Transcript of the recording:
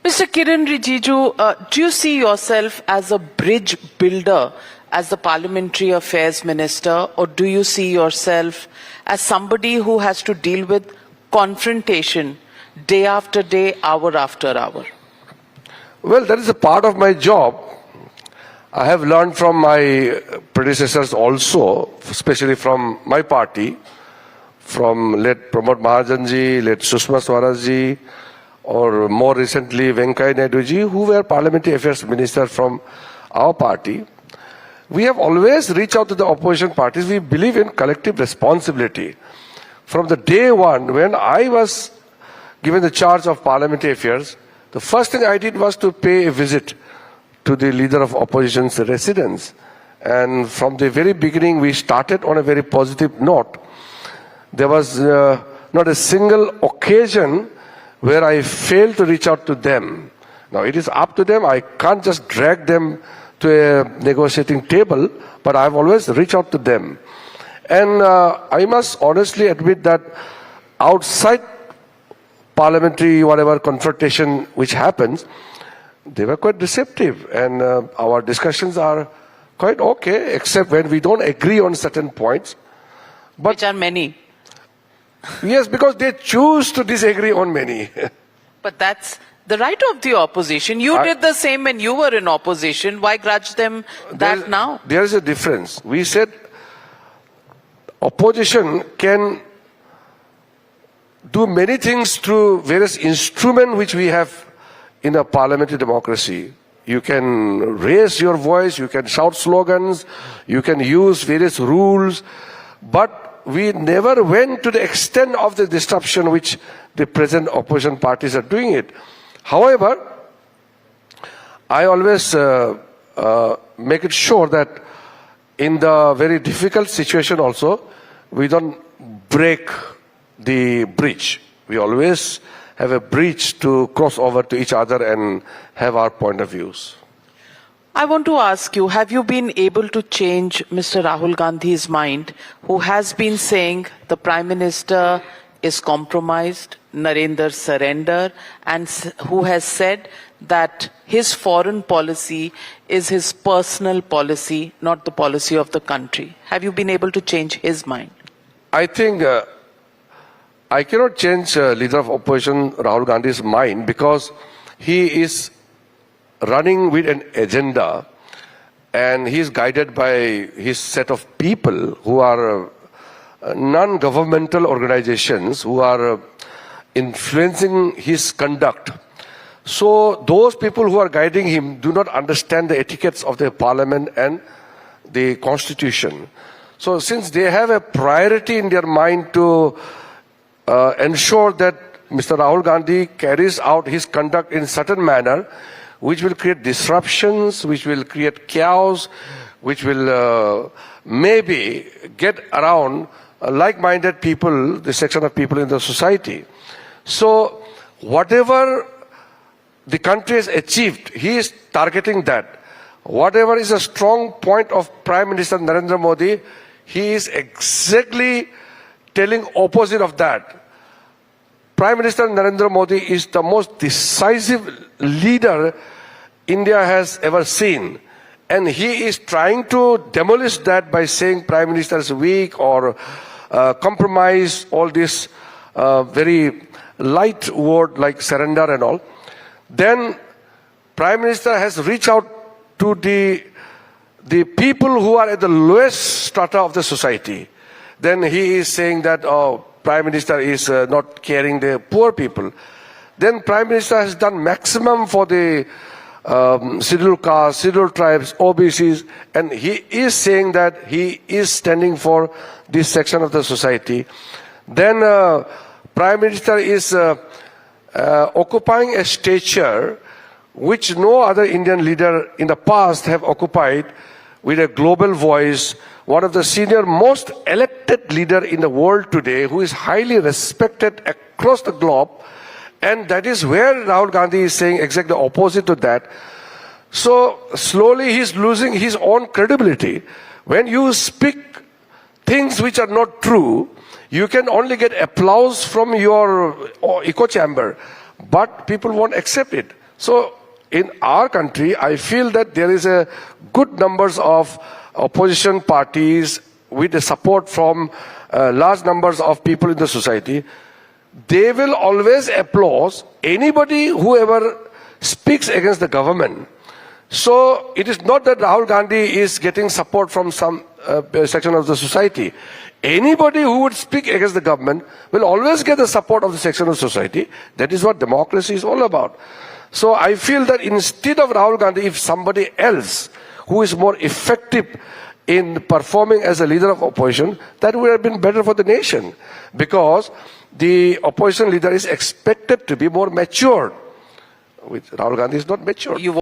Mr. Kiren Rijiju, do you see yourself as a bridge builder as the Parliamentary Affairs Minister, or do you see yourself as somebody who has to deal with confrontation day after day, hour after hour? Well, that is a part of my job. I have learned from my predecessors also, especially from my party, from late Pramod Mahajanji, late Sushma Swarajji, or more recently Venkaiah Naiduji, who were Parliamentary Affairs Minister from our party. We have always reached out to the opposition parties. We believe in collective responsibility. From the day one, when I was given the charge of parliamentary affairs, the first thing I did was to pay a visit to the leader of opposition's residence. And from the very beginning, we started on a very positive note. There was not a single occasion where I failed to reach out to them. Now, it is up to them. I can't just drag them to a negotiating table, but I've always reached out to them. And I must honestly admit that outside parliamentary, whatever confrontation which happens, they were quite receptive. And our discussions are quite okay, except when we don't agree on certain points. Which are many. Yes, because they choose to disagree on many. But that's the right of the opposition. You did the same when you were in opposition. Why grudge them that now? There is a difference. We said opposition can do many things through various instruments which we have in a parliamentary democracy. You can raise your voice, you can shout slogans, you can use various rules, but we never went to the extent of the disruption which the present opposition parties are doing it. However, I always make it sure that in the very difficult situation also, we don't break the bridge. We always have a bridge to cross over to each other and have our point of views. I want to ask you, have you been able to change Mr. Rahul Gandhi's mind, who has been saying the Prime Minister is compromised, Narendra surrender, and who has said that his foreign policy is his personal policy, not the policy of the country? Have you been able to change his mind? I think I cannot change leader of opposition Rahul Gandhi's mind, because he is running with an agenda and he is guided by his set of people who are non-governmental organizations who are influencing his conduct. So those people who are guiding him do not understand the etiquettes of the parliament and the constitution. So since they have a priority in their mind to ensure that Mr. Rahul Gandhi carries out his conduct in certain manner, which will create disruptions, which will create chaos, which will maybe get around like-minded people, the section of people in the society. So whatever the country has achieved, he is targeting that. Whatever is a strong point of Prime Minister Narendra Modi, he is exactly telling opposite of that. Prime Minister Narendra Modi is the most decisive leader India has ever seen. And he is trying to demolish that by saying Prime Minister is weak or compromise, all this very light word like surrender and all. Then Prime Minister has reached out to the people who are at the lowest strata of the society. Then he is saying that Prime Minister is not caring the poor people. Then Prime Minister has done maximum for the scheduled castes, scheduled tribes, OBCs, and he is saying that he is standing for this section of the society. Then Prime Minister is occupying a stature which no other Indian leader in the past have occupied, with a global voice, one of the senior most elected leader in the world today, who is highly respected across the globe. And that is where Rahul Gandhi is saying exactly the opposite to that. So slowly he's losing his own credibility. When you speak things which are not true, you can only get applause from your echo chamber, but people won't accept it. So in our country, I feel that there is a good numbers of opposition parties with the support from large numbers of people in the society. They will always applaud anybody whoever speaks against the government. So it is not that Rahul Gandhi is getting support from some section of the society. Anybody who would speak against the government will always get the support of the section of society. That is what democracy is all about. So I feel that instead of Rahul Gandhi, if somebody else who is more effective in performing as a leader of opposition, that would have been better for the nation. Because the opposition leader is expected to be more mature. Rahul Gandhi is not mature.